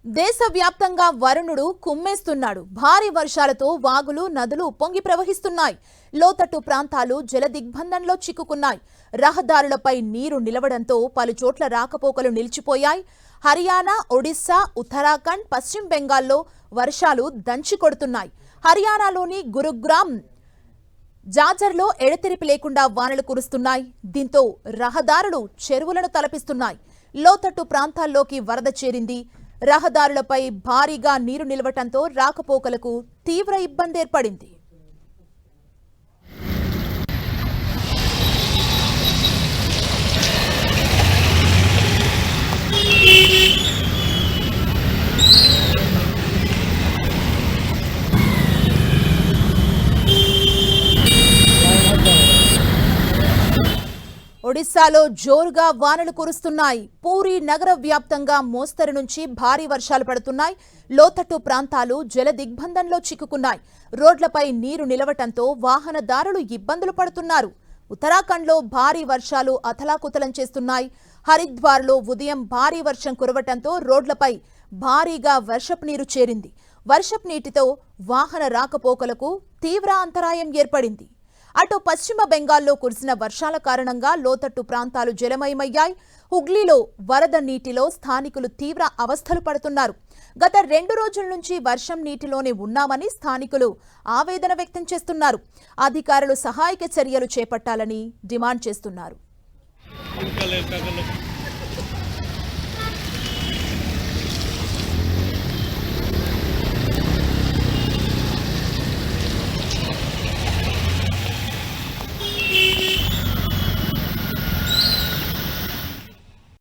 దేశవ్యాప్తంగా వరుణుడు కుమ్మేస్తున్నాడు. భారీ వర్షాలతో వాగులు నదులు ఉప్పొంగి ప్రవహిస్తున్నాయి. లోతట్టు ప్రాంతాలు జలదిగ్బంధంలో చిక్కుకున్నాయి. రహదారులపై నీరు నిలవడంతో పలుచోట్ల రాకపోకలు నిలిచిపోయాయి. హర్యానా, ఒడిశా, ఉత్తరాఖండ్, పశ్చిమ బెంగాల్లో వర్షాలు దంచి కొడుతున్నాయి. హర్యానాలోని గురుగ్రామ్, జాజర్లో ఎడతెరిపి లేకుండా వానలు కురుస్తున్నాయి. దీంతో రహదారులు చెరువులను తలపిస్తున్నాయి. లోతట్టు ప్రాంతాల్లోకి వరద చేరింది. రహదారులపై భారీగా నీరు నిలవటంతో రాకపోకలకు తీవ్ర ఇబ్బంది ఏర్పడింది. ఒడిశాలో జోరుగా వానలు కురుస్తున్నాయి. పూరి నగర వ్యాప్తంగా మోస్తరు నుంచి భారీ వర్షాలు పడుతున్నాయి. లోతట్టు ప్రాంతాలు జల దిగ్బంధంలో చిక్కుకున్నాయి. రోడ్లపై నీరు నిలవటంతో వాహనదారులు ఇబ్బందులు పడుతున్నారు. ఉత్తరాఖండ్లో భారీ వర్షాలు అతలాకుతలం చేస్తున్నాయి. హరిద్వార్లో ఉదయం భారీ వర్షం కురవటంతో రోడ్లపై భారీగా వర్షపు నీరు చేరింది. వర్షపు నీటితో వాహన రాకపోకలకు తీవ్ర అంతరాయం ఏర్పడింది. అటు పశ్చిమ బెంగాల్లో కురిసిన వర్షాల కారణంగా లోతట్టు ప్రాంతాలు జలమయమయ్యాయి. హుగ్లీలో వరద నీటిలో స్థానికులు తీవ్ర అవస్థలు పడుతున్నారు. గత 2 రోజుల నుంచి వర్షం నీటిలోనే ఉన్నామని స్థానికులు ఆవేదన వ్యక్తం చేస్తున్నారు. అధికారులు సహాయక చర్యలు చేపట్టాలని డిమాండ్ చేస్తున్నారు.